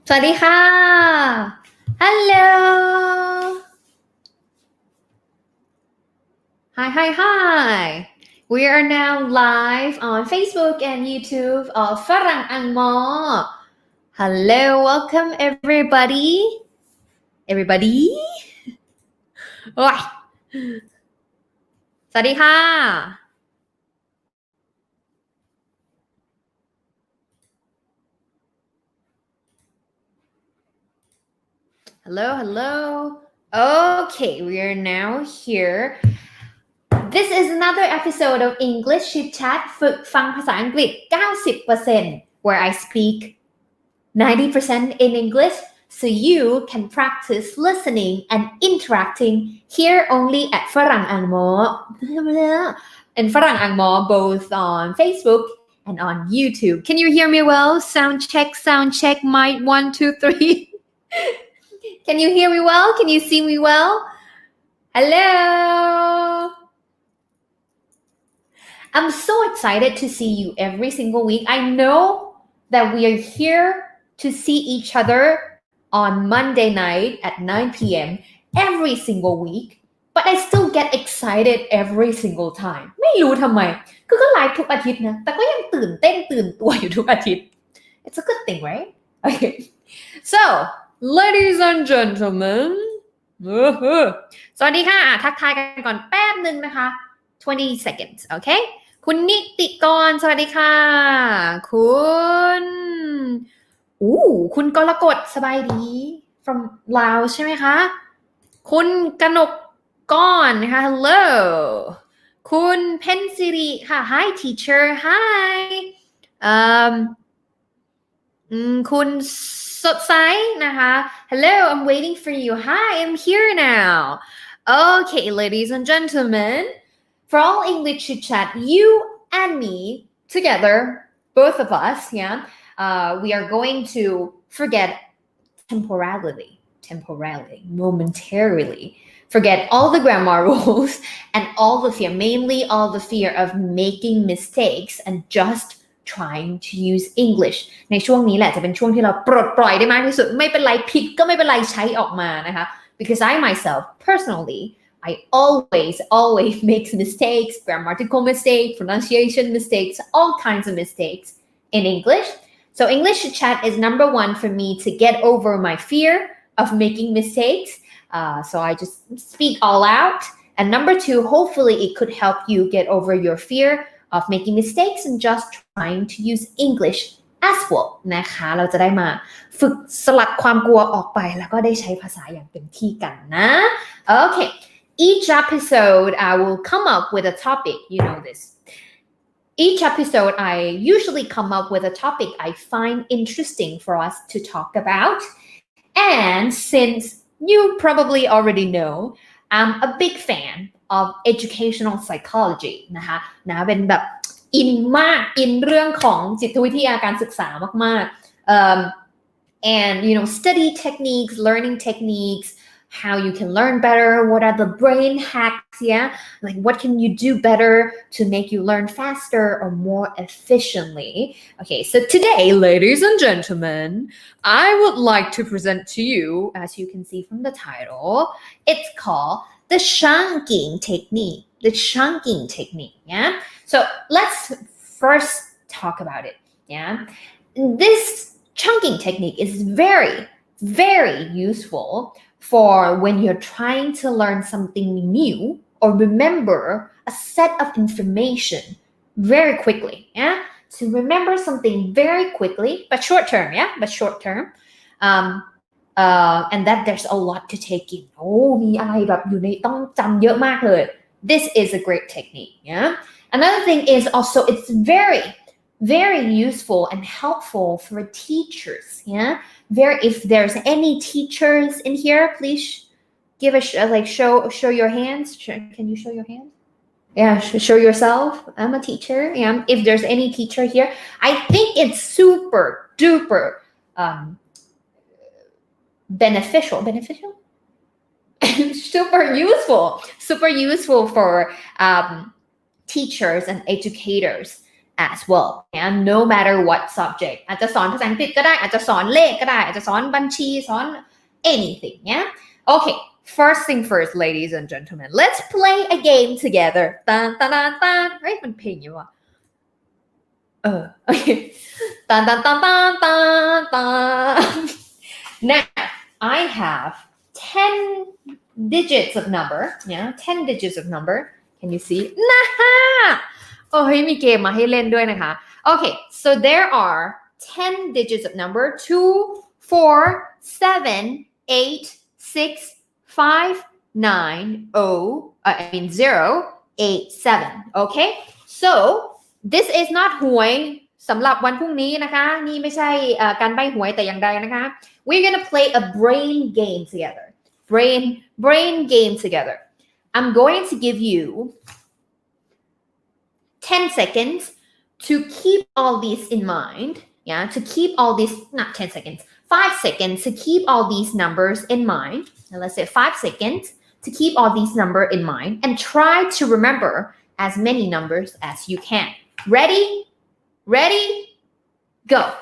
สวัสดีค่ะ Hello Hi We are now live on Facebook and YouTube of ฝรั่งอังมอ Hello welcome everybody โอ้ยสวัสดีค่ะ Hello Okay we are now here This is another episode of English Chitchat ฝึกฟังภาษาอังกฤษ 90% where I speak 90% in English so you can practice listening and interacting here only at ฝรั่งอังมอ and ฝรั่งอังมอ both on Facebook and on YouTube. Can you hear me well? Sound check, mic 1, 2, 3. Can you hear me well? Can you see me well? Hello! I'm so excited to see you every single week. I know that we are here to see each other on Monday night at 9 p.m. every single week, but I still get excited every single time. ไม่รู้ทำไม คือก็ไลฟ์ทุกอาทิตย์นะ แต่ก็ยังตื่นเต้นตื่นตัวอยู่ทุกอาทิตย์ It's a good thing, right? Okay. So, ladies and gentlemen, สวัสดีค่ะทักทายกันก่อนแป๊บนึงนะคะ 20 seconds, okay? คุณนิติกรสวัสดีค่ะคุณกรกฎสบายดี from Laos ใช่ไหมคะคุณกนกกรนะคะ hello คุณเพนซิริค่ะ hi teacher hi คุณสดใสนะคะ hello I'm waiting for you hi I'm here now okay ladies and gentlemen for all English chit-chat you and me together both of us we are going to forget momentarily forget all the grammar rules and all the fear mainly all the fear of making mistakes and just trying to use English ในช่วงนี้แหละจะเป็นช่วงที่เราปลดปล่อยได้มากที่สุดไม่เป็นไรผิดก็ไม่เป็นไรใช้ออกมานะคะ because I myself personally I always make mistakes grammatical mistakes pronunciation mistakes all kinds of mistakes in English so English chat is number one for me to get over my fear of making mistakes so I just speak all out and number two hopefully it could help you get over your fear of making mistakes and just trying to use English as well นะคะเราจะได้มาฝึกสลัดความกลัวออกไปแล้วก็ได้ใช้ภาษาอย่างเต็มที่กันนะ Okay each episode I will come up with a topic you know this each episode I usually come up with a topic I find interesting for us to talk about and since you probably already know I'm a big fan of educational psychology นะคะเป็นแบบอินมากอินเรื่องของจิตวิทยาการศึกษามากๆand you know study techniques learning techniques how you can learn better what are the brain hacks like what can you do better to make you learn faster or more efficiently okay so today ladies and gentlemen I would like to present to you as you can see from the title it's called the chunking technique so let's first talk about it this chunking technique is very useful for when you're trying to learn something new or remember a set of information very quickly to remember something very quickly but short term and that there's a lot to take in มีอะไรแบบอยู่ในต้องจำเยอะมากเลย this is a great technique another thing is also it's very useful and helpful for teachers if there's any teachers in here please give show your hands can you show your hands show yourself I'm a teacher if there's any teacher here I think it's super duper beneficial super useful for teachers and educators as well yeah no matter what subject อาจจะสอนภาษาอังกฤษก็ได้อาจจะสอนเลขก็ได้อาจจะสอนบัญชีสอน anything yeah okay first thing first ladies and gentlemen let's play a game together ตันตันตันตันเฮ้ยมันเพลงอยู่วะokay ตันตันตันตันตันตัน now I have 10 digits of number yeah 10 digits of number can you see นะฮะโอ้ยมีเกมมาให้เล่นด้วยนะคะ okay so there are 10 digits of number 2 4 7 8 6 5 9 0 8 7 okay so this is not หวยสำหรับวันพรุ่งนี้นะคะนี่ไม่ใช่การใบ้หวยแต่อย่างใดนะคะ we're gonna play a brain game together brain game together I'm going to give you 10 seconds to keep all these in mind yeah to keep all these not 10 seconds 5 seconds to keep all these numbers in mind and let's say 5 seconds to keep all these numbers in mind and try to remember as many numbers as you can ready go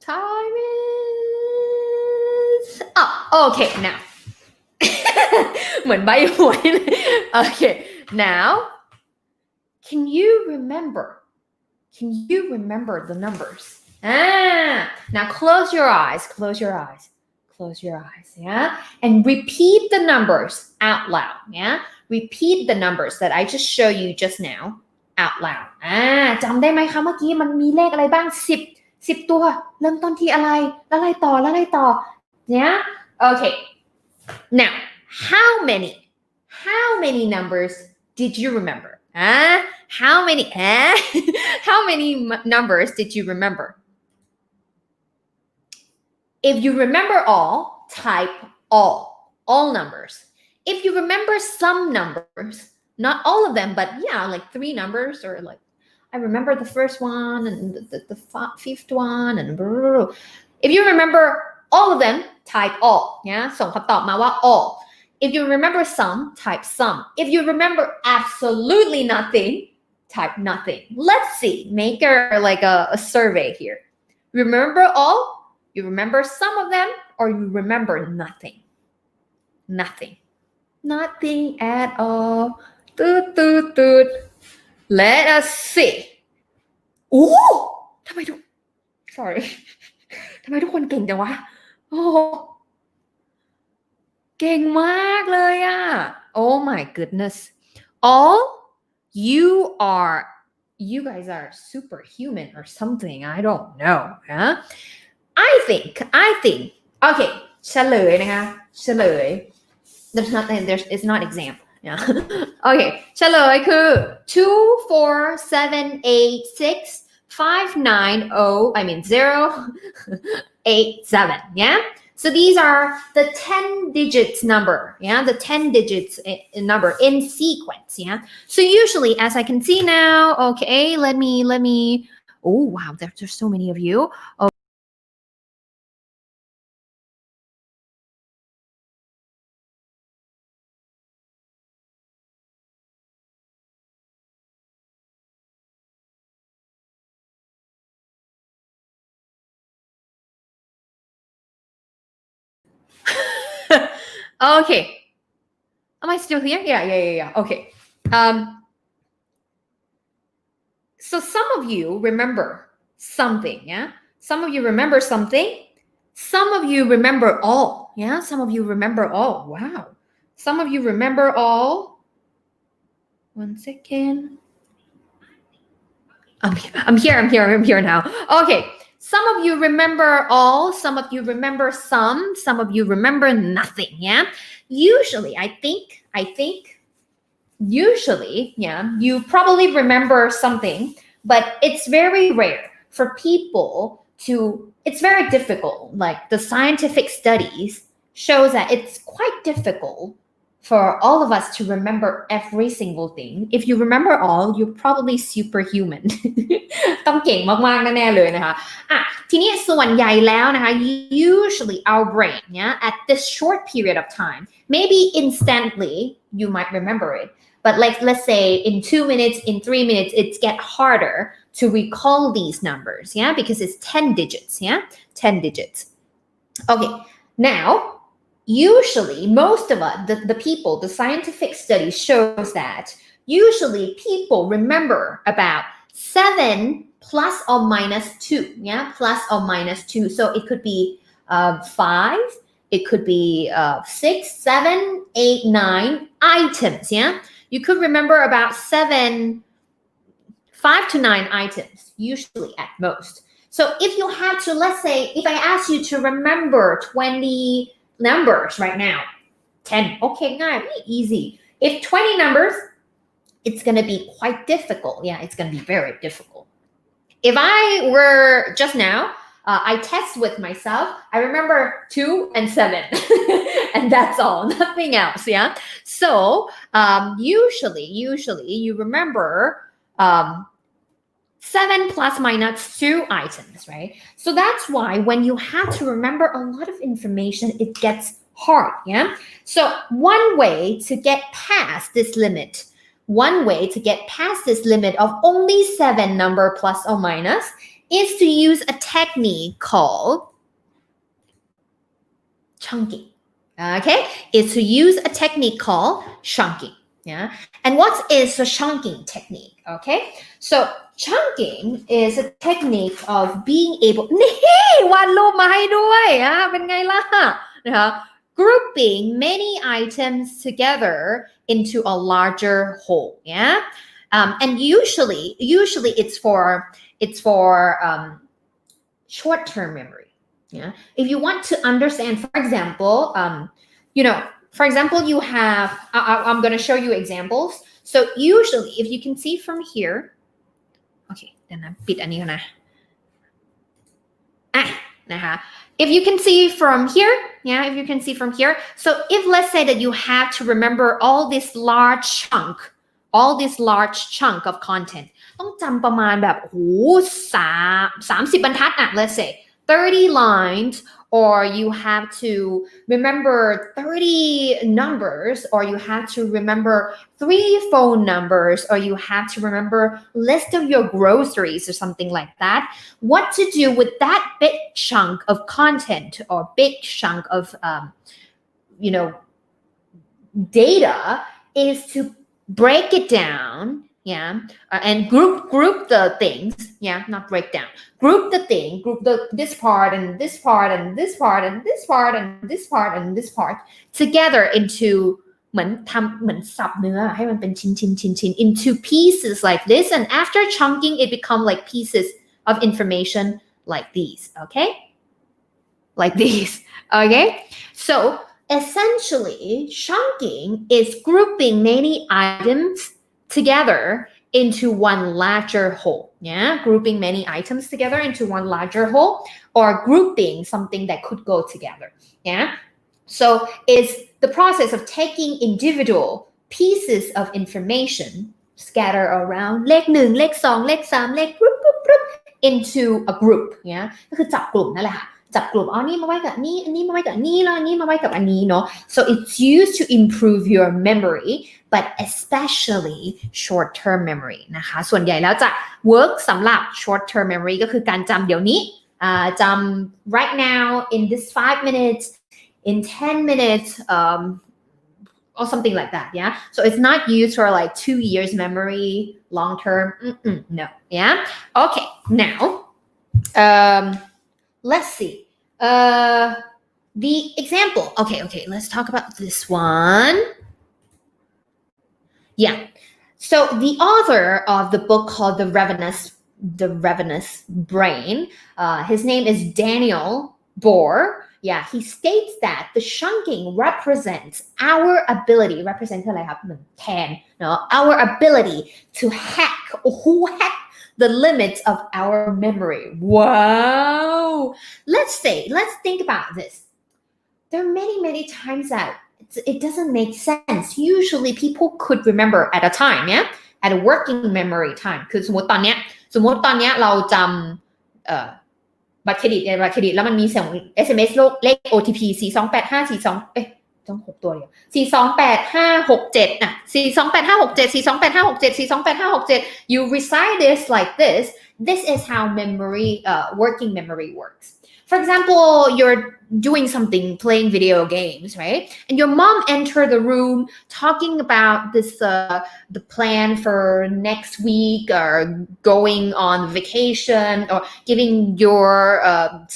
time is up okay now เหมือนใบหวยเลย okay now can you remember the numbers now close your eyes yeah and repeat the numbers out loud yeah repeat the numbers that I just showed you just now out loud จำได้ไหมคะเมื่อกี้มันมีเลขอะไรบ้าง10ตัวเริ่มต้นที่อะไรแล้วอะไรต่อ yeah okay now how many numbers did you remember how many numbers did you remember if you remember all type all numbers if you remember some numbers not all of them but yeah like 3 numbers or like I remember the first one and the fifth one and blah, blah, blah. If you remember all of them, type all. Yeah, ส่งคำตอบมาว่า all. If you remember some, type some. If you remember absolutely nothing, type nothing. Let's see. Make a survey here. Remember all? You remember some of them or you remember nothing? Nothing at all. Let us see ทำไมทุก sorry ทำไมทุกคนเก่งจังวะเก่งมากเลยอ่ะ oh my goodness all you guys are superhuman or something I don't know huh? I think okay เฉลยนะคะเฉลย it's not exam yeah. okay เฉลยคือ 2 4 7 8 6 5 9 0 8 7 yeah so these are the 10 digits number yeah the 10 digits number in sequence yeah so usually as I can see now okay let me oh wow there's so many of you okay am I still here yeah okay so some of you remember something yeah some of you remember something some of you remember all yeah some of you remember all wow some of you remember all one second I'm here now okay some of you remember all some of you remember some of you remember nothing yeah usually I think usually yeah you probably remember something but it's very rare for people to it's very difficult like the scientific studies shows that it's quite difficult for all of us to remember every single thing. If you remember all, you're probably superhuman. ต้องเก่งมากๆแน่ๆเลยนะคะทีนี้ส่วนใหญ่แล้วนะคะ usually our brain at this short period of time, maybe instantly you might remember it, but like let's say in 2 minutes, in 3 minutes, it's get harder to recall these numbers, because it's 10 digits, 10 digits. Okay, now usually most of us, the people, the scientific study shows that usually people remember about 7 plus or minus 2, plus or minus 2. So it could be 5, it could be 6, 7, 8, 9 items, You could remember about 5 to 9 items, usually at most. So if you had to, let's say, if I ask you to remember 20 numbers right now, 10, okay, easy. If 20 numbers, it's going to be quite difficult. It's going to be very difficult. If I were just now, I test with myself, I remember 2 and 7 and that's all, nothing else. So usually you remember 7 plus minus 2 items, right? So that's why when you have to remember a lot of information, it gets hard. So one way to get past this limit, of only 7 number plus or minus is to use a technique called chunking. Okay, is to use a technique called chunking. And what is a chunking technique? Okay, so chunking is a technique of being able นี่วาดรูปมาให้ด้วยเป็นไงล่ะนะคะ grouping many items together into a larger whole. And usually it's for short-term memory. If you want to understand, for example, you have, I'm going to show you examples. So usually, if you can see from here, okay, เดี๋ยวนะปิดอันนี้ก่อนนะนะคะ if you can see from here, so if let's say that you have to remember all this large chunk of content ต้องจำประมาณแบบ30 บรรทัดlet's say 30 lines, or you have to remember 30 numbers, or you have to remember 3 phone numbers, or you have to remember list of your groceries or something like that. What to do with that big chunk of content or big chunk of data is to break it down, and group the things, not break down. Group this part and this part and this part and this part and this part and this part together into เหมือนสับเนื้อให้มันเป็นชิ้น into pieces like this, and after chunking it become like pieces of information like these, okay? Like these, okay? So essentially chunking is grouping many items together into one larger whole, grouping many items together into one larger whole, or grouping something that could go together, so it's the process of taking individual pieces of information scatter around เลข 1 เลข 2 เลข 3 เลข into a group, ก็คือจับกลุ่มนั่นแหละค่ะจับกลุ่มนี่มาไว้กับนี่อันนี้มาไว้กับนี่แล้วอันนี้มาไว้กับอันนี้เนาะ so it's used to improve your memory, but especially short term memory นะคะส่วนใหญ่แล้วจะ work สำหรับ short term memory ก็คือการจำเดี๋ยวนี้จำ right now in this 5 minutes, in 10 minutes, or something like that, so it's not used for like 2 years memory, long term, no, okay, now let's see the example. Okay, let's talk about this one. So the author of the book called The Ravenous Brain, his name is Daniel Bohr. He states that the chunking represents our ability, represent อะไรครับเหมือนแทนเนาะ our ability to hack the limits of our memory. Wow. Let's think about this. There are many times that it doesn't make sense. Usually people could remember at a time, yeah, at a working memory time. คือสมมติตอนเนี้ยเราจำบัตรเครดิตแล้วมันมีส่ง SMS เลข OTP 42854ต้อง6ตัวเดียว4285567น่ะ4285567 4285567 you recite this like this is how memory working memory works. For example, you're doing something, playing video games, right? And your mom entered the room talking about this, the plan for next week or going on vacation or giving your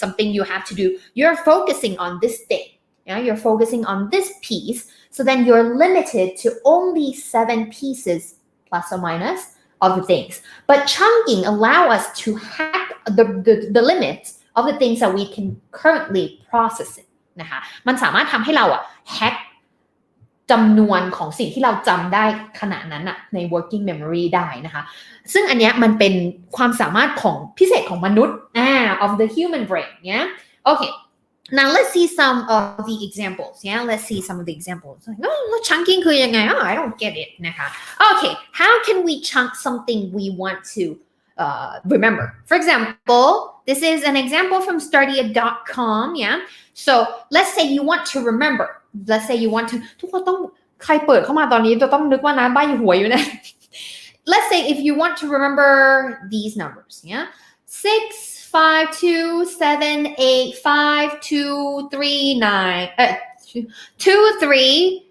something you have to do. You're focusing on this thing. Yeah, you're focusing on this piece. So then you're limited to only 7 pieces plus or minus of the things. But chunking allow us to hack the limits of the things that we can currently process it นะคะมันสามารถทำให้เราแฮกจำนวนของสิ่งที่เราจำได้ขณะนั้นใน working memory ได้นะคะซึ่งอันเนี้ยมันเป็นความสามารถของพิเศษของมนุษย์of the human brain yeah okay now let's see some of the examples yeah let's see some of the examples chunking คือยังไงI don't get it นะคะ okay how can we chunk something we want to remember. For example, this is an example from study.com, yeah? So let's say you want to remember. Let's say you want to ทุกคนต้องใครเปิดเข้ามาตอนนี้จะต้องนึกว่านะใบ้หวยอยู่นะ Let's say if you want to remember these numbers, yeah? 6, 5, 2, 7, 8, 5, 2, 3, 9, 2, 3,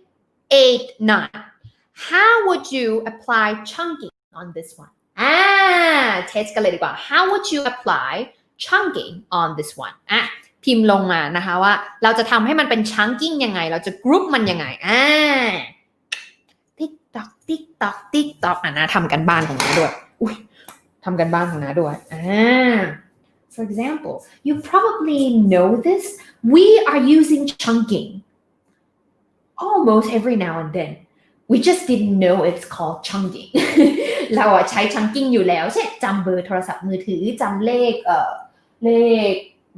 8, 9. How would you apply chunking on this one?เทสกันเลยดีกว่า How would you apply chunking on this one พิมพ์ลงมานะคะว่าเราจะทำให้มันเป็น chunking ยังไงเราจะ group มันยังไงTikTok นะทำกันบ้านของน้าด้วยทำกันบ้านของน้าด้วยFor example you probably know this we are using chunking almost every now and then we just didn't know it's called chunking เราใช้ chunking อยู่แล้วเช่นจำเบอร์โทรศัพท์มือถือจำเลข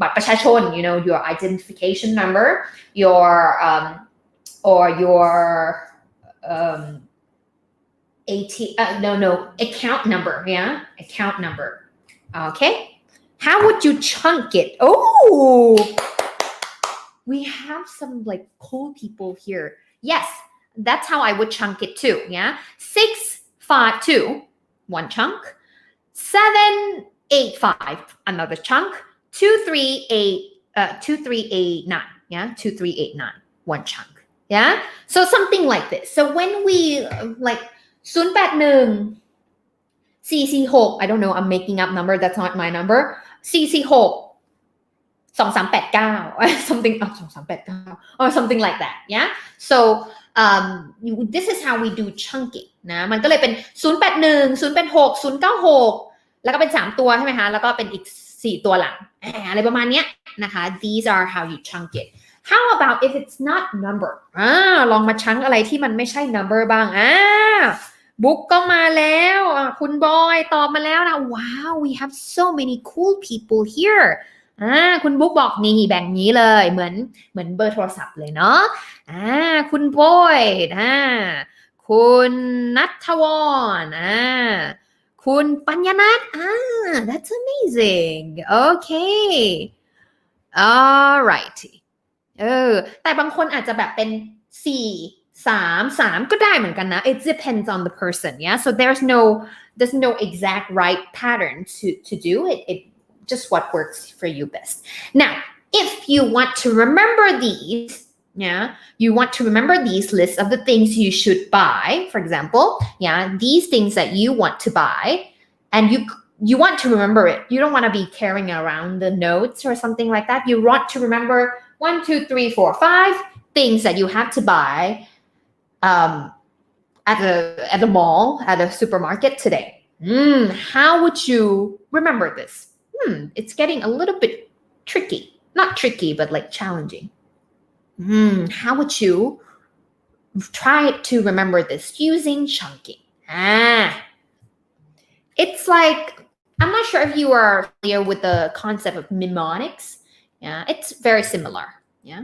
บัตรประชาชน you know your identification number your or your account number yeah account number okay how would you chunk it we have some like cool people here yes that's how I would chunk it too yeah 6 5 2 one chunk 7 8 5 another chunk 2 3 8 2 3 8 9 yeah 2 3 8 9 one chunk yeah so something like this so when we like 081 446 I don't know I'm making up number that's not my number 446 2389 something 2389 or something like that yeah so this is how we do chunking นะมันก็เลยเป็น081 086 096แล้วก็เป็น3ตัวใช่ไหมคะแล้วก็เป็นอีก4ตัวหลังอะไรประมาณเนี้ยนะคะ these are how you chunk it how about if it's not number ลองมาชังอะไรที่มันไม่ใช่ number บ้างบุ๊กก็มาแล้วคุณบอยตอบมาแล้วนะ wow we have so many cool people here คุณบุ๊กบอกนี่แบ่งนี้เลยเหมือนเบอร์โทรศัพท์เลยเนาะคุณบอยคุณณัฐวรคุณปัญญนัทthat's amazing okay alright แต่บางคนอาจจะแบบเป็น4 3 ก็ได้เหมือนกันนะ it depends on the person yeah so there's no exact right pattern to do it just what works for you best now if you want to remember these yeah you want to remember these lists of the things you should buy for example yeah these things that you want to buy and you want to remember it you don't want to be carrying around the notes or something like that you want to remember 1 2 3 4 5 things that you have to buy at the mall at a supermarket today how would you remember this it's getting a little bit tricky not tricky but like challenging how would you try to remember this using chunking it's like I'm not sure if you are familiar with the concept of mnemonics yeah it's very similar yeah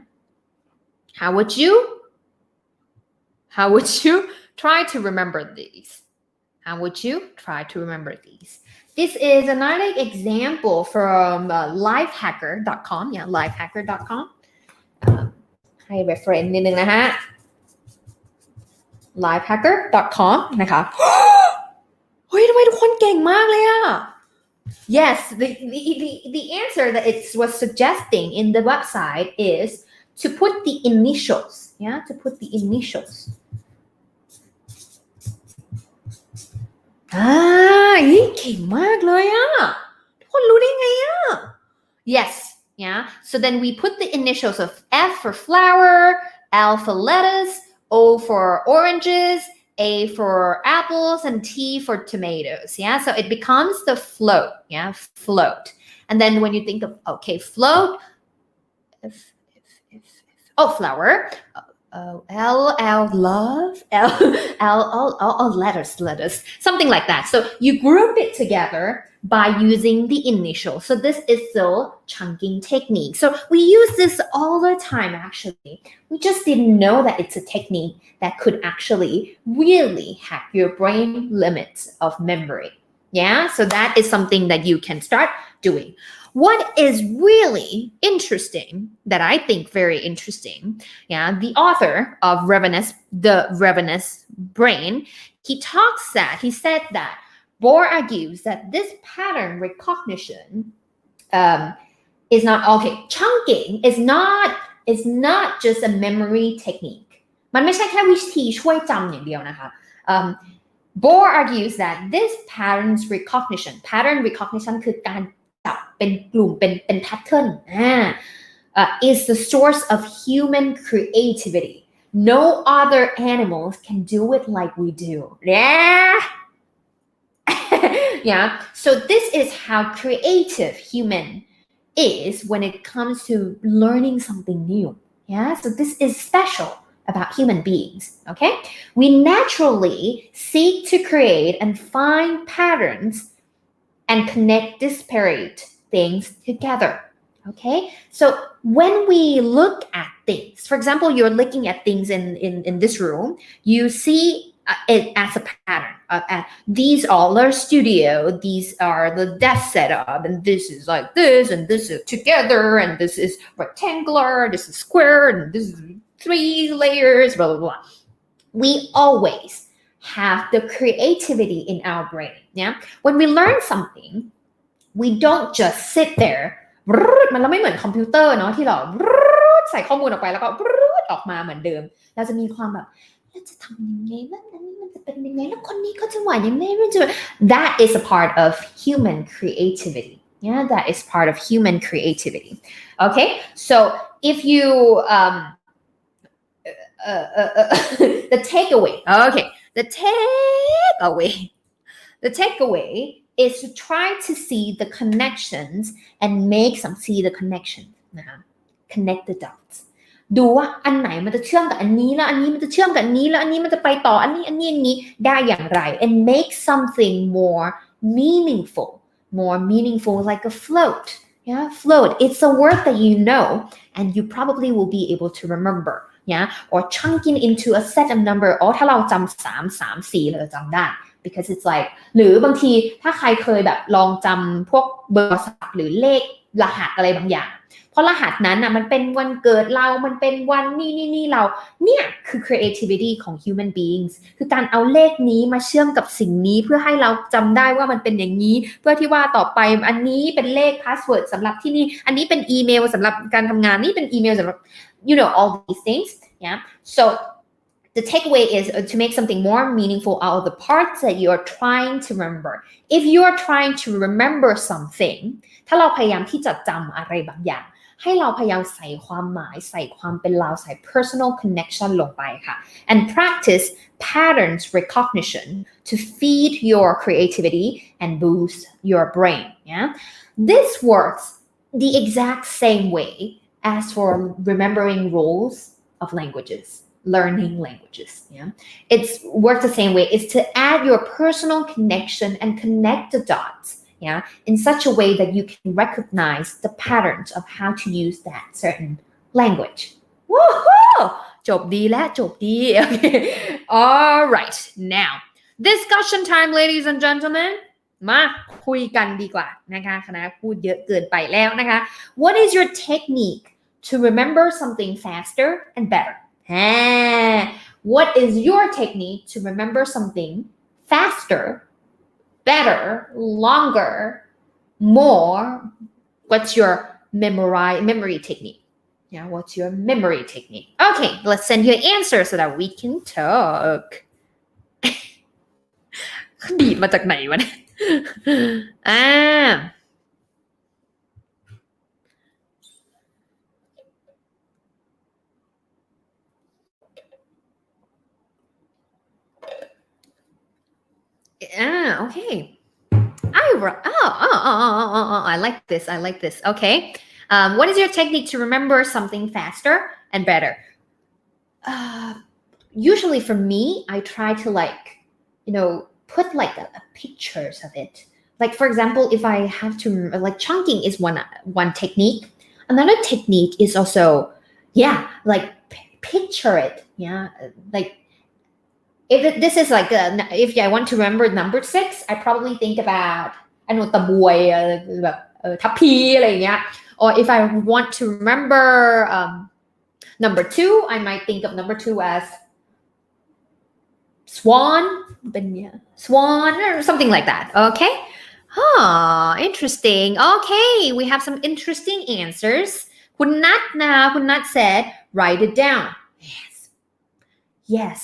how would you How would you try to remember these? How would you try to remember these? This is another example from lifehacker.com. Yeah, lifehacker.com. ให้ reference นิดนึงนะฮะ lifehacker.com นะคะเฮ้ยทำไมทุกคนเก่งมากเลยอะ Yes, the answer that it was suggesting in the website is to put the initials. Yeah, to put the initials. เก่งมากเลยอะทุกคนรู้ได้ไงอะ Yes, yeah. So then we put the initials of F for flower, L for lettuce, O for oranges, A for apples, and T for tomatoes. Yeah, so it becomes the float. Yeah, float. And then when you think of float, flower. L love L letters something like that. So you group it together by using the initials. So this is the chunking technique. So we use this all the time actually. We just didn't know that it's a technique that could actually really hack your brain limits of memory. Yeah, so that is something that you can start doing. What is really interesting, that I think very interesting, yeah, the author of The Ravenous Brain, he said that Bohr argues that this pattern recognition is not chunking is not just a memory technique. มันไม่ใช่แค่วิธีช่วยจำอย่างเดียวนะคะ Bohr argues that this pattern recognition คือการจับเป็นกลุ่มเป็น pattern is the source of human creativity. No other animals can do it like we do. Yeah. So this is how creative human is when it comes to learning something new. Yeah. So this is special about human beings. Okay. We naturally seek to create and find patterns and connect disparate things together. Okay, so when we look at things, for example, you're looking at things in this room, you see it as a pattern. These are our studio, these are the desk setup, and this is like this, and this is together, and this is rectangular, this is square, and this is 3 layers, blah, blah, blah. We always have the creativity in our brain. Yeah, when we learn something, we don't just sit there มันไม่เหมือนคอมพิวเตอร์เนาะที่เราใส่ข้อมูลออกไปแล้วก็ออกมาเหมือนเดิมเราจะมีความแบบเราจะทำยังไงแล้วอันนี้มันจะเป็นยังไงแล้วคนนี้เขาจะว่ายังไงมันจะ That is a part of human creativity. Yeah, that is part of human creativity. Okay, so if you the takeaway. Okay, the takeaway is to try to see the connections and see the connections นะคะ connect the dots ดูว่าอันไหนมันจะเชื่อมกับอันนี้แล้วอันนี้มันจะเชื่อมกับอันนี้แล้วอันนี้มันจะไปต่ออันนี้ได้อย่างไร and make something more meaningful like a float. Yeah, float. It's a word that you know and you probably will be able to remember. Yeah, or chunking into a set of number ถ้าเราจำ3 4เราจำได้ because it's like หรือบางทีถ้าใครเคยแบบลองจำพวกเบอร์ศัพท์หรือเลขรหัสอะไรบางอย่างเพราะรหัสนั้นน่ะมันเป็นวันเกิดเรามันเป็นวันนี่เราเนี่ยคือ creativity ของ human beings คือการเอาเลขนี้มาเชื่อมกับสิ่งนี้เพื่อให้เราจำได้ว่ามันเป็นอย่างนี้เพื่อที่ว่าต่อไปอันนี้เป็นเลข password สำหรับที่นี่อันนี้เป็นอีเมลสำหรับการทำงานนี่เป็นอีเมลสำหรับall these things. Yeah, so the takeaway is to make something more meaningful out of the parts that you are trying to remember. If you are trying to remember something ถ้าเราพยายามที่จะจำอะไรบางอย่างให้เราพยายามใส่ความหมายใส่ความเป็นเราใส่ personal connection ลงไปค่ะ and practice patterns recognition to feed your creativity and boost your brain. Yeah, this works the exact same way as for remembering rules of learning languages. Yeah, it's works the same way. It's to add your personal connection and connect the dots. Yeah, in such a way that you can recognize the patterns of how to use that certain language. Woohoo! จบดีและจบดี Okay. All right. Now, discussion time, ladies and gentlemen. มาคุยกันดีกว่านะคะคณะพูดเยอะเกินไปแล้วนะคะ What is your technique to remember something faster and better? What is your technique to remember something faster, better, longer, more? What's your memory technique? Yeah, what's your memory technique? Okay, let's send you an answer so that we can talk. ดีดมาจากไหนวะเนี่ยokay. I like this. Okay. What is your technique to remember something faster and better? Usually for me, I try to put pictures of it. Like for example, if I have to chunking is one technique. Another technique is also picture it. Yeah, this is if I want to remember number 6, I probably think about ตะบวยแบบทัพพีอะไรอย่างเงี้ย or if I want to remember number 2, I might think of number 2 as swan or something like that. Okay. Interesting. Okay, we have some interesting answers. คุณนัทนะคะคุณนัท said write it down. Yes.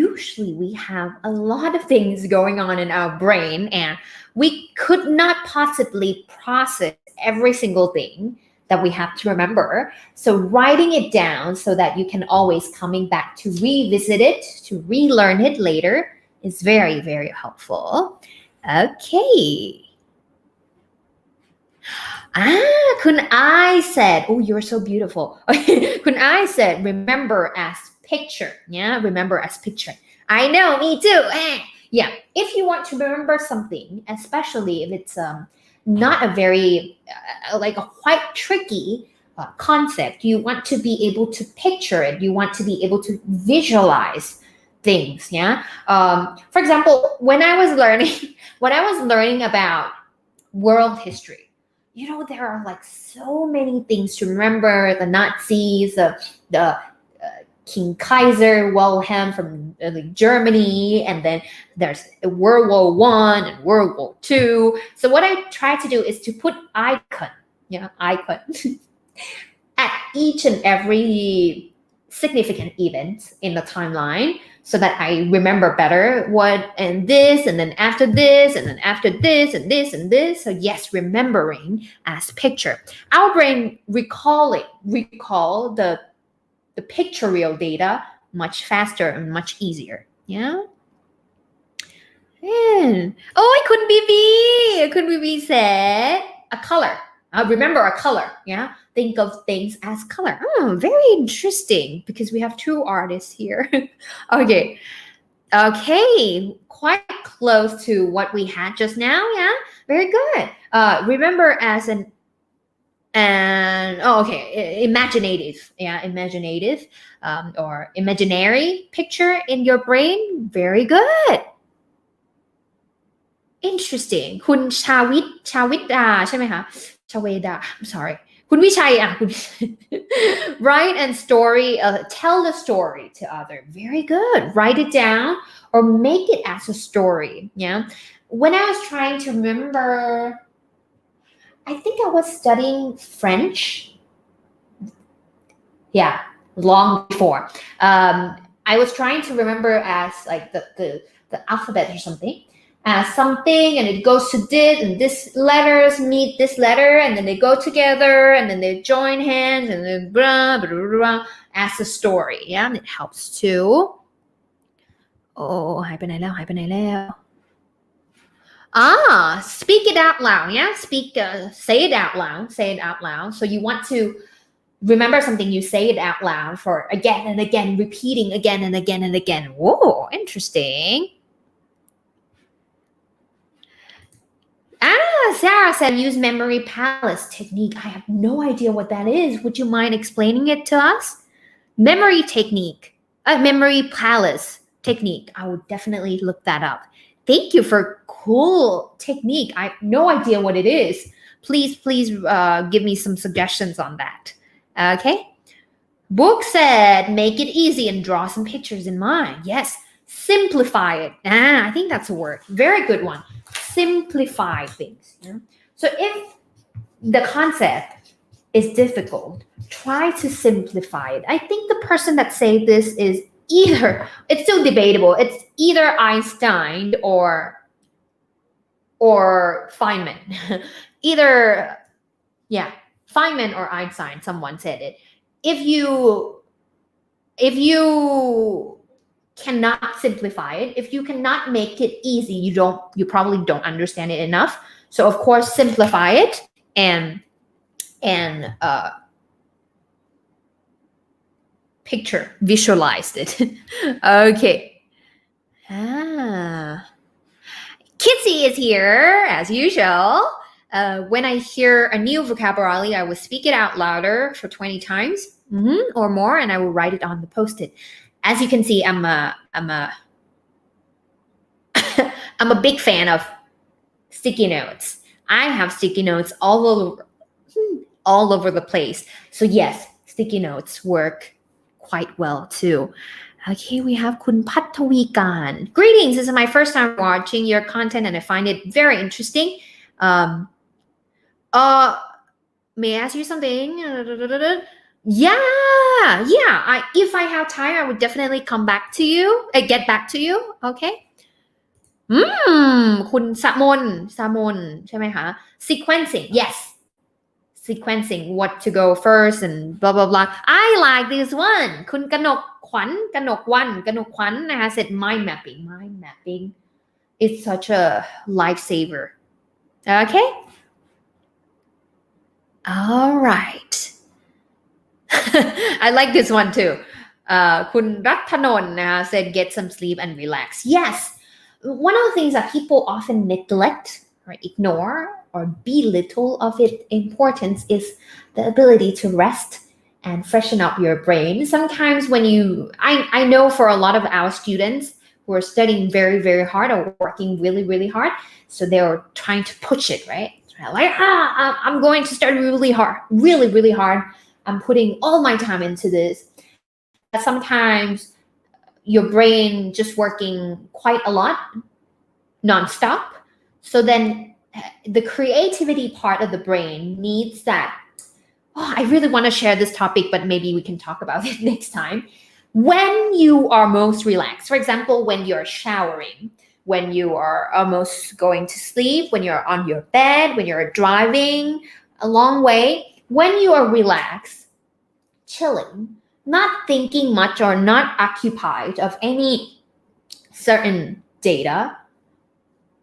Usually we have a lot of things going on in our brain and we could not possibly process every single thing that we have to remember. So writing it down so that you can always coming back to revisit it, to relearn it later is very, very helpful. Okay. Kun I said, oh, you're so beautiful. Kun I said, remember as picture. Yeah, remember as picture. I know, me too. Yeah, if you want to remember something, especially if it's not a very a quite tricky concept, you want to be able to picture it. You want to be able to visualize things. Yeah. For example, when I was learning about world history, there are so many things to remember: the Nazis, the King Kaiser Wilhelm from Germany, and then there's World War I and World War II. So what I try to do is to put icon at each and every significant event in the timeline so that I remember better what and this and then after this and then after this and this and this. So yes, remembering as picture. Our brain recall the pictorial data much faster and much easier. Yeah. Oh, couldn't be said a color. Remember a color. Yeah. Think of things as color. Very interesting because we have 2 artists here. Okay. Quite close to what we had just now. Yeah. Very good. Remember as imaginative or imaginary picture in your brain. Very good. Interesting. คุณชาวิดาใช่ไหมคะชเวดา I'm sorry. คุณวิชัยคุณ write and story tell the story to other. Very good. Write it down or make it as a story. Yeah. When I was trying to remember, I think I was studying French. Yeah, long before. I was trying to remember as the alphabet or something. Something and it goes to this and this letters meet this letter and then they go together and then they join hands and then blah, blah, blah, blah, as a story. Yeah, and it helps too. Oh, หายไปไหนแล้ว speak it out loud. Yeah, say it out loud. So you want to remember something, you say it out loud for again and again, repeating again and again and again. Whoa, interesting. Sarah said use memory palace technique. I have no idea what that is. Would you mind explaining it to us? memory technique, memory palace technique. I would definitely look that up. Thank you for cool technique. I have no idea what it is. Please give me some suggestions on that. Okay. Book said, make it easy and draw some pictures in mind. Yes. Simplify it. I think that's a word. Very good one. Simplify things. Yeah? So if the concept is difficult, try to simplify it. I think the person that say this is either, it's still debatable. It's either Einstein or Feynman. Either, yeah, Feynman or Einstein, someone said it. If you cannot simplify it, if you cannot make it easy, you probably don't understand it enough. So of course, simplify it and picture, visualize it. Okay. Kitsy is here as usual. When I hear a new vocabulary, I will speak it out louder for 20 times or more, and I will write it on the post-it. As you can see, I'm a big fan of sticky notes. I have sticky notes all over the place. So yes, sticky notes work quite well too. Okay, we have Kun Pathawikan. Greetings, this is my first time watching your content and I find it very interesting. May I ask you something? Yeah. If I have time, I would definitely come back to you. Get back to you. Okay. คุณสมนใช่ไหมคะ sequencing yes sequencing what to go first and blah blah blah I like this one คุณกนกขวัญนะคะ said mind mapping is such a lifesaver okay all right I like this one too คุณรัตนนท์นะคะ said get some sleep and relax yes one of the things that people often neglect or ignore or belittle of its importance is the ability to rest and freshen up your brain. Sometimes when I know for a lot of our students who are studying very, very hard or working really, really hard, so they're trying to push it, right? Like, I'm going to start really hard, really, really hard. I'm putting all my time into this. But sometimes your brain just working quite a lot, nonstop. So then the creativity part of the brain needs that. Oh, I really want to share this topic, but maybe we can talk about it next time. When you are most relaxed, for example, when you're showering, when you are almost going to sleep, when you're on your bed, when you're driving a long way, when you are relaxed, chilling, not thinking much or not occupied of any certain data,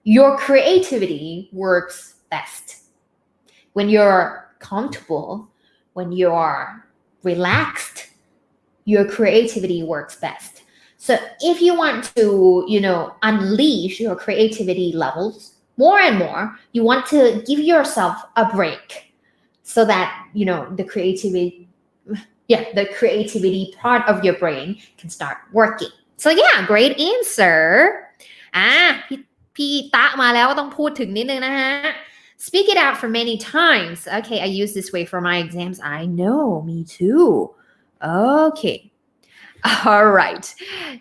your creativity works best. When you're comfortable, when you're relaxed, your creativity works best. So if you want to, unleash your creativity levels more and more, you want to give yourself a break so that, the creativity part of your brain can start working. So yeah, great answer. พี่ตะมาแล้วต้องพูดถึงนิดนึงนะฮะ Speak it out for many times. Okay, I use this way for my exams. I know, me too. Okay. All right.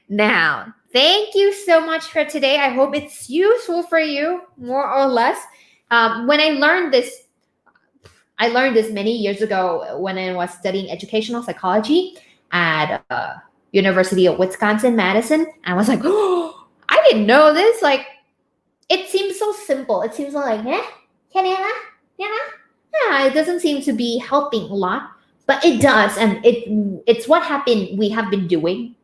Now, thank you so much for today. I hope it's useful for you, more or less. When I learned this many years ago when I was studying educational psychology at University of Wisconsin-Madison. I was like, oh, I didn't know this. Like, it seems so simple. It seems like, it doesn't seem to be helping a lot, but it does. And it's what we have been doing,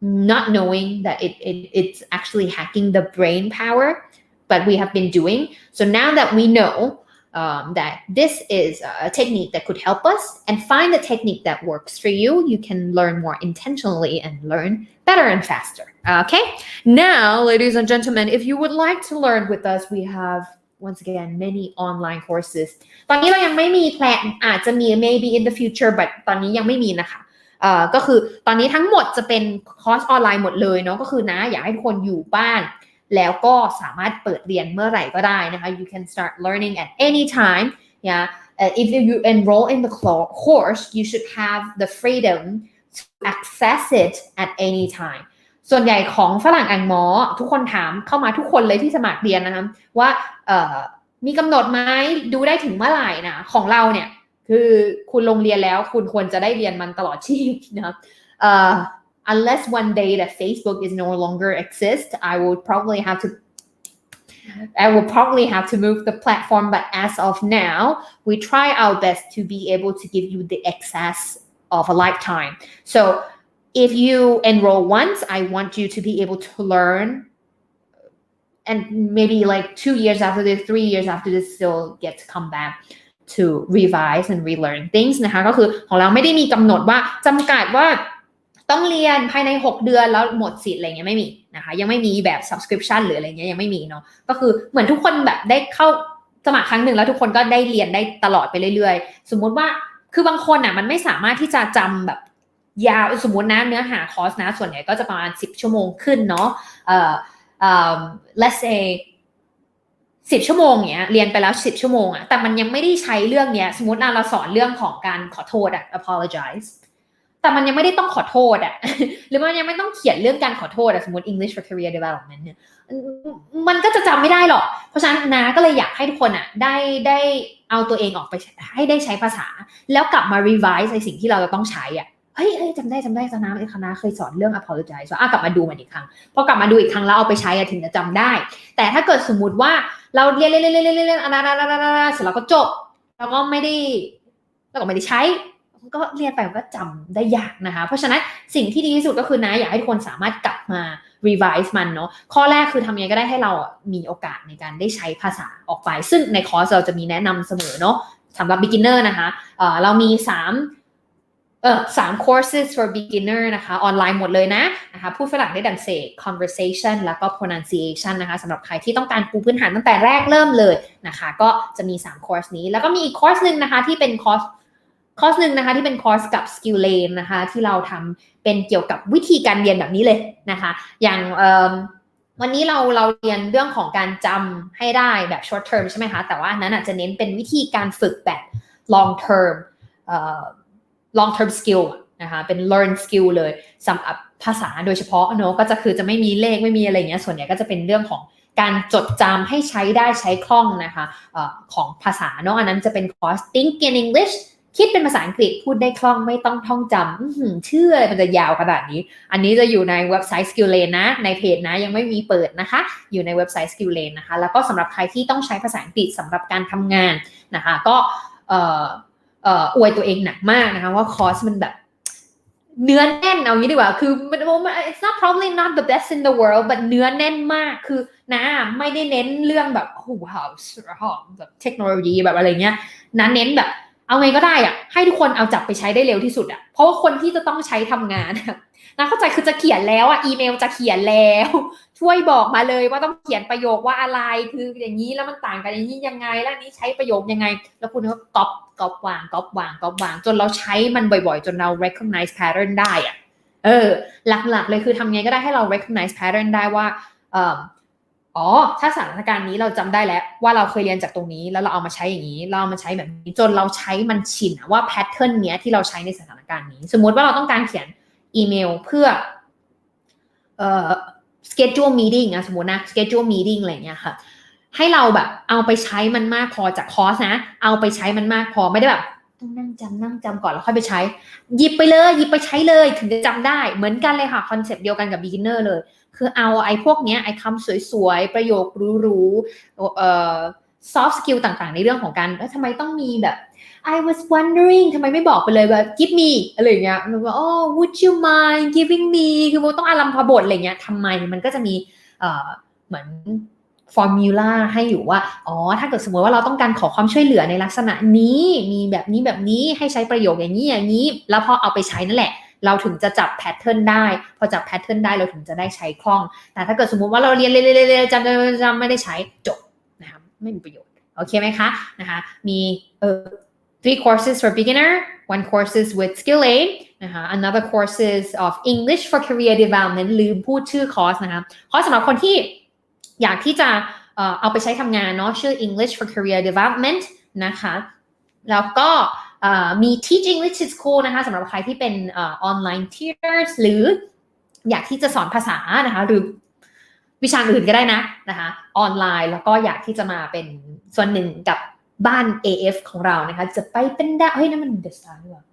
not knowing that it's actually hacking the brain power, but we have been doing. So now that we know that this is a technique that could help us and find the technique that works for you, you can learn more intentionally and learn better and faster. Okay? Now, ladies and gentlemen, if you would like to learn with us, we have, once again, many online courses. ตอนนี้เรายังไม่มีแพลนอาจจะมี maybe in the future, but ตอนนี้ยังไม่มีนะคะ ก็คือตอนนี้ทั้งหมดจะเป็นคอร์สออนไลน์หมดเลยเนาะก็คือนะอยากให้ทุกคนอยู่บ้านแล้วก็สามารถเปิดเรียนเมื่อไหร่ก็ได้นะคะ you can start learning at any time yeah if you enroll in the course you should have the freedom to access it at any time ส่วนใหญ่ของฝรั่งอังมอทุกคนถามเข้ามาทุกคนเลยที่สมัครเรียนนะคะว่ามีกำหนดไหมดูได้ถึงเมื่อไหร่นะของเราเนี่ยคือคุณลงเรียนแล้วคุณควรจะได้เรียนมันตลอดชีพนะunless one day that Facebook is no longer exist I will probably have to move the platform but as of now we try our best to be able to give you the access of a lifetime so if you enroll once I want you to be able to learn and maybe like 2 years after this 3 years after this still get to come back to revise and relearn things นะคะก็คือของเราไม่ได้มีกำหนดว่าจำกัดว่าต้องเรียนภายใน6เดือนแล้วหมดสิทธิ์อะไรเงี้ยไม่มีนะคะยังไม่มีแบบ subscription หรืออะไรเงี้ยยังไม่มีเนาะก็คือเหมือนทุกคนแบบได้เข้าสมัครครั้งหนึ่งแล้วทุกคนก็ได้เรียนได้ตลอดไปเรื่อยๆสมมุติว่าคือบางคนอ่ะมันไม่สามารถที่จะจำแบบยาวสมมุตินะเนื้อหาคอร์สนะส่วนใหญ่ก็จะประมาณ10ชั่วโมงขึ้นเนาะlet's say 10ชั่วโมงเนี้ยเรียนไปแล้ว10ชั่วโมงอ่ะแต่มันยังไม่ได้ใช้เรื่องเนี้ยสมมุติเราสอนเรื่องของการขอโทษอ่ะ apologizeแต่มันยังไม่ได้ต้องขอโทษอ่ะ หรือมันยังไม่ต้องเขียนเรื่องการขอโทษอ่ะสมมติ English for Career Development เนี่ยมันก็จะจำไม่ได้หรอกเพราะฉะนั้นนะก็เลยอยากให้ทุกคนอ่ะได้เอาตัวเองออกไปให้ได้ใช้ภาษาแล้วกลับมา revise ในสิ่งที่เราจะต้องใช้อ่ะเฮ้ยจำได้คณะเคยสอนเรื่อง apologize กลับมาดูมันอีกครั้งพอกลับมาดูอีกครั้งแล้วเอาไปใช้ถึงจะจำได้แต่ถ้าเกิดสมมุติว่าเราเรียนเสร็จแล้วก็จบแล้วก็ไม่ได้ใช้ก็เรียนไปมันก็จำได้ยากนะคะเพราะฉะนั้นสิ่งที่ดีที่สุดก็คือนะอยากให้ทุกคนสามารถกลับมา revise มันเนาะข้อแรกคือทำยังไงก็ได้ให้เรามีโอกาสในการได้ใช้ภาษาออกไปซึ่งในคอร์สเราจะมีแนะนำเสมอเนาะสำหรับ beginner นะคะเรามี3 courses for beginner นะคะออนไลน์หมดเลยนะคะพูดฝรั่งได้ดังเสก conversation แล้วก็ pronunciation นะคะสำหรับใครที่ต้องการปูพื้นฐานตั้งแต่แรกเริ่มเลยนะคะก็จะมี3คอร์สนี้แล้วก็มีอีกคอร์สนึงนะคะที่เป็นคอร์สนึงนะคะที่เป็นคอร์สกับ skill lane นะคะที่เราทำเป็นเกี่ยวกับวิธีการเรียนแบบนี้เลยนะคะอย่างวันนี้เราเรียนเรื่องของการจำให้ได้แบบ short term ใช่ไหมคะแต่ว่าอันนั้นอาจจะเน้นเป็นวิธีการฝึกแบบ long term skill นะคะเป็น learn skill เลยสำหรับภาษาโดยเฉพาะเนอะก็จะไม่มีเลขไม่มีอะไรเงี้ยส่วนใหญ่ก็จะเป็นเรื่องของการจดจำให้ใช้ได้ใช้คล่องนะคะของภาษาเนอะอันนั้นจะเป็นคอร์ส Think in English คิดเป็นภาษาอังกฤษพูดได้คล่องไม่ต้องท่องจำชื่ออะไรมันจะยาวขนาดนี้อันนี้จะอยู่ในเว็บไซต์ Skill Lane นะในเพจนะยังไม่มีเปิดนะคะอยู่ในเว็บไซต์ Skill Lane นะคะแล้วก็สำหรับใครที่ต้องใช้ภาษาอังกฤษสำหรับการทำงานนะคะก็อวยตัวเองหนักมากนะคะว่าคอร์สมันแบบเนื้อแน่นเอางี้ดีกว่าคือมัน it's not probably not the best in the world but เนื้อแน่นมากคือนะไม่ได้เน้นเรื่องแบบว้าวแบบเทคโนโลยีแบบอะไรเงี้ยนะเน้นแบบเอาไงก็ได้อะให้ทุกคนเอาจับไปใช้ได้เร็วที่สุดอะเพราะว่าคนที่จะต้องใช้ทำงานนะเข้าใจคือจะเขียนแล้วอะอีเมลจะเขียนแล้วช่วยบอกมาเลยว่าต้องเขียนประโยคว่าอะไรคืออย่างนี้แล้วมันต่างกันอย่างนี้ยังไงแล้วนี้ใช้ประโยคยังไงแล้วคุณก็ก๊อปวางจนเราใช้มันบ่อยๆจนเรา recognize pattern ได้อะหลักๆเลยคือทำไงก็ได้ให้เรา recognize pattern ได้ว่าถ้าสถานการณ์นี้เราจำได้แล้วว่าเราเคยเรียนจากตรงนี้แล้วเราเอามาใช้อย่างนี้เราเอามาใช้แบบนี้จนเราใช้มันชินว่า pattern เนี้ยที่เราใช้ในสถานการณ์นี้สมมุติว่าเราต้องการเขียนอีเมลเพื่อschedule meeting สมมุตินะ schedule meeting อะไรเงี้ยค่ะให้เราแบบเอาไปใช้มันมากพอจากคอร์สนะเอาไปใช้มันมากพอไม่ได้แบบต้องนั่งจำก่อนแล้วค่อยไปใช้หยิบไปใช้เลยถึงจะจำได้เหมือนกันเลยค่ะคอนเซ็ปต์เดียวกันกับ beginner เลยคือเอาไอ้พวกเนี้ยไอ้คำสวยๆประโยคหรูๆsoft skill ต่างๆในเรื่องของการทำไมต้องมีแบบ I was wondering ทำไมไม่บอกไปเลยแบบ give me อะไรอย่างเงี้ยหรือว่าwould you mind giving me คือมันต้องอารัมพบทอะไรเงี้ยทำไมมันก็จะมีเหมือนฟอร์มูลาให้อยู่ว่าถ้าเกิดสมมติว่าเราต้องการขอความช่วยเหลือในลักษณะนี้มีแบบนี้ให้ใช้ประโยคอย่างนี้แล้วพอเอาไปใช้นั่นแหละเราถึงจะจับแพทเทิร์นได้พอจับแพทเทิร์นได้เราถึงจะได้ใช้คล่องแต่ถ้าเกิดสมมุติว่าเราเรียนจำไม่ได้ใช้จบนะคะไม่มีประโยชน์โอเคไหมคะนะคะมี 3 courses for beginner 1 courses with skill aid นะคะ another courses of English for career development ลืมพูดชื่อคอร์สนะคะคอร์สสำหรับคนที่อยากที่จะเอาไปใช้ทำงานเนาะชื่อ English for career development นะคะแล้วก็มี Teach English to School นะคะสำหรับใครที่เป็นonline tutors หรืออยากที่จะสอนภาษานะคะหรือวิชาอื่นก็ได้นะคะออนไลน์แล้วก็อยากที่จะมาเป็นส่วนหนึ่งกับบ้าน AF ของเรานะคะจะไปเป็นดาวเฮ้ยนั่นมันเดอะสตาร์หรือเปล่า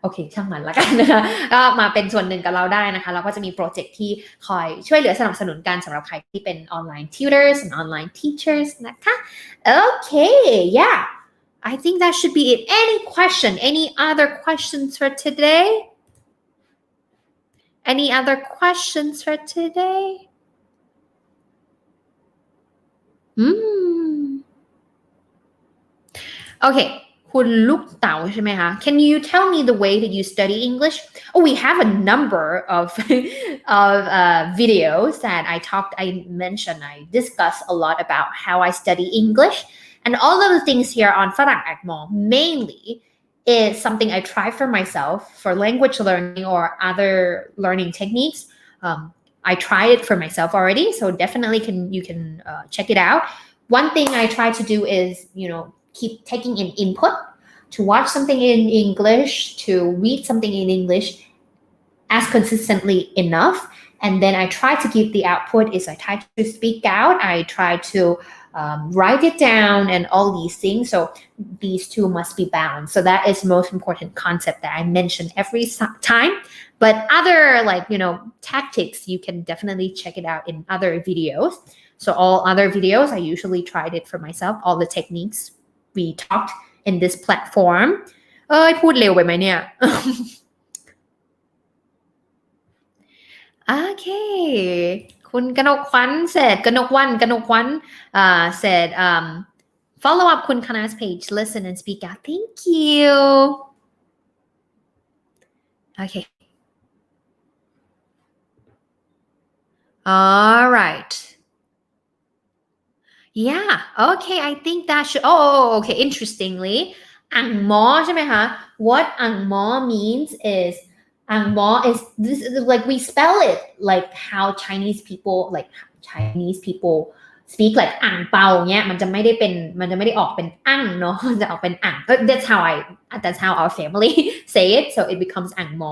โอเคช่างมันละกันนะคะก็มาเป็นส่วนหนึ่งกับเราได้นะคะเราก็จะมีโปรเจกต์ที่คอยช่วยเหลือสนับสนุนกันสำหรับใครที่เป็น online tutors and online teachers นะคะ Okay yeah I think that should be it any other questions for today Any other questions for today? Okay, คุณลูกเต๋าใช่ไหมคะ Can you tell me the way that you study English? Oh, we have a number of videos that I mentioned, I discussed a lot about how I study English, and all of the things here on ฝรั่ง Agmore mainly is something I try for myself for language learning or other learning techniques. I tried it for myself already, so definitely you can check it out. One thing I try to do is, keep taking in input, to watch something in English, to read something in English as consistently enough. And then I try to give the output is I try to speak out. I try to write it down and all these things. So these two must be bound. So that is the most important concept that I mention every time. But other tactics, you can definitely check it out in other videos. So all other videos, I usually tried it for myself. All the techniques we talked in this platform. พูดเร็วไปไหมเนี่ย Okay. คุณกนกขวัญ said กนกวันsaid follow up คุณ Kana's page listen and speak out thank you okay all right yeah okay I think that should okay interestingly อังมอใช่ไหมคะ what อังมอ means is Angmo is this is like we spell it like how Chinese people speak like อ่างเปาเนี้ยมันจะไม่ได้ออกเป็นอั้งเนาะมันจะออกเป็นอ่าง that's how our family say it so it becomes อ่างม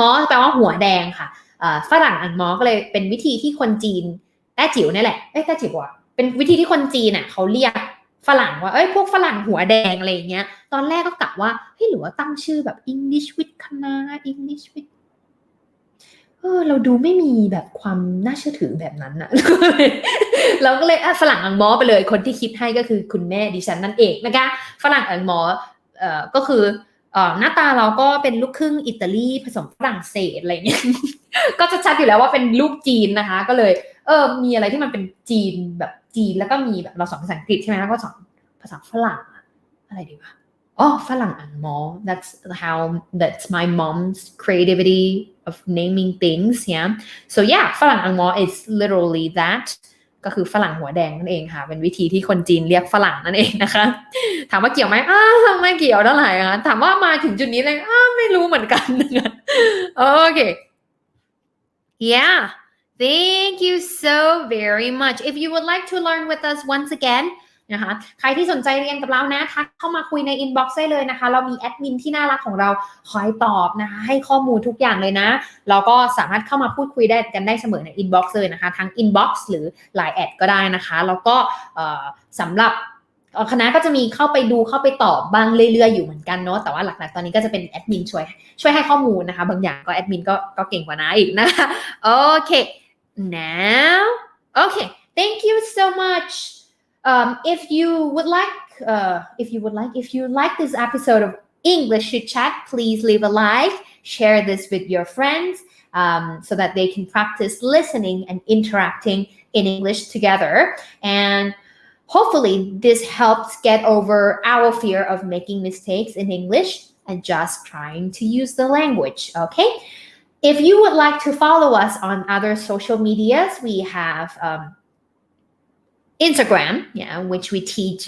อแปลว่าหัวแดงค่ะฝรั่งอ่างมอก็เลยเป็นวิธีที่คนจีนแต้จิ๋วนี่แหละแต้จิ๋วอ่ะเป็นวิธีที่คนจีนน่ะเขาเรียกฝรั่งว่าพวกฝรั่งหัวแดงอะไรอย่างเงี้ยตอนแรกก็กะว่าหรือว่าตั้งชื่อแบบ English with คณะ English with เราดูไม่มีแบบความน่าเชื่อถือแบบนั้นน่ะ เราก็เลยฝรั่งอังมอไปเลยคนที่คิดให้ก็คือคุณแม่ดิฉันนั่นเองนะคะฝรั่งอังมอก็คือหน้าตาเราก็เป็นลูกครึ่งอิตาลีผสมฝรั่งเศสอะไรเงี้ย ก็จะชัดอยู่แล้วว่าเป็นลูกจีนนะคะก็เลยมีอะไรที่มันเป็นจีนแบบจีนแล้วก็มีแบบเราสอนภาษาอังกฤษใช่ไหมแล้วก็สอนภาษาฝรั่งอะไรดีวะฝรั่งอังมอ that's my mom's creativity of naming things yeah so yeah ฝรั่งอังมอ is literally that ก็คือฝรั่งหัวแดงนั่นเองค่ะเป็นวิธีที่คนจีนเรียกฝรั่งนั่นเองนะคะถามว่าเกี่ยวไหมไม่เกี่ยวเท่าไหร่ค่ะถามว่ามาถึงจุดนี้เลยไม่รู้เหมือนกันนะคะโอเค yeah thank you so very much if you would like to learn with us once again นะคะใครที่สนใจเรียนกับเรานะทักเข้ามาคุยใน inbox ได้เลยนะคะเรามีแอดมินที่น่ารักของเราคอยตอบนะคะให้ข้อมูลทุกอย่างเลยนะเราก็สามารถเข้ามาพูดคุยได้กันได้เสมอใน inbox เลยนะคะทั้ง inbox หรือ line แอดก็ได้นะคะแล้วก็สำหรับคณะก็จะมีเข้าไปดูเข้าไปตอบบ้างเรื่อยๆอยู่เหมือนกันเนาะแต่ว่าหลักๆตอนนี้ก็จะเป็นแอดมินช่วยให้ข้อมูลนะคะบางอย่างก็แอดมินก็เก่งกว่านะอีกนะคะโอเค now okay thank you so much if you like this episode of English Chitchat please leave a like share this with your friends so that they can practice listening and interacting in English together and hopefully this helps get over our fear of making mistakes in English and just trying to use the language okay if you would like to follow us on other social medias we have Instagram, which we teach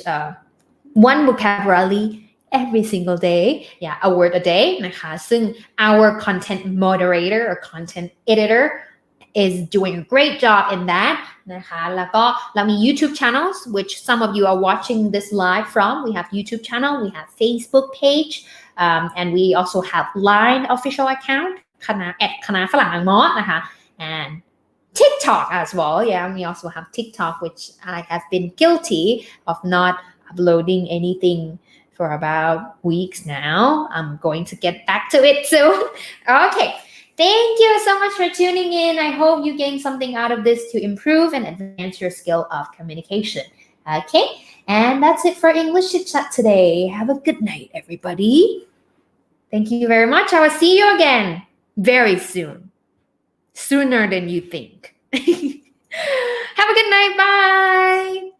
one vocabulary every single day yeah a word a day นะคะซึ่ง our content moderator or content editor is doing a great job in that นะคะแล้วก็เรามี YouTube channels which some of you are watching this live from we have YouTube channel we have Facebook page and we also have Line official account คณะฝรั่งอังมอนะคะ and TikTok as well yeah we also have TikTok which I have been guilty of not uploading anything for about weeks now I'm going to get back to it soon okay thank you so much for tuning in I hope you gain something out of this to improve and advance your skill of communication okay and that's it for English Chitchat today have a good night everybody thank you very much I will see you again very soon sooner than you think have a good night bye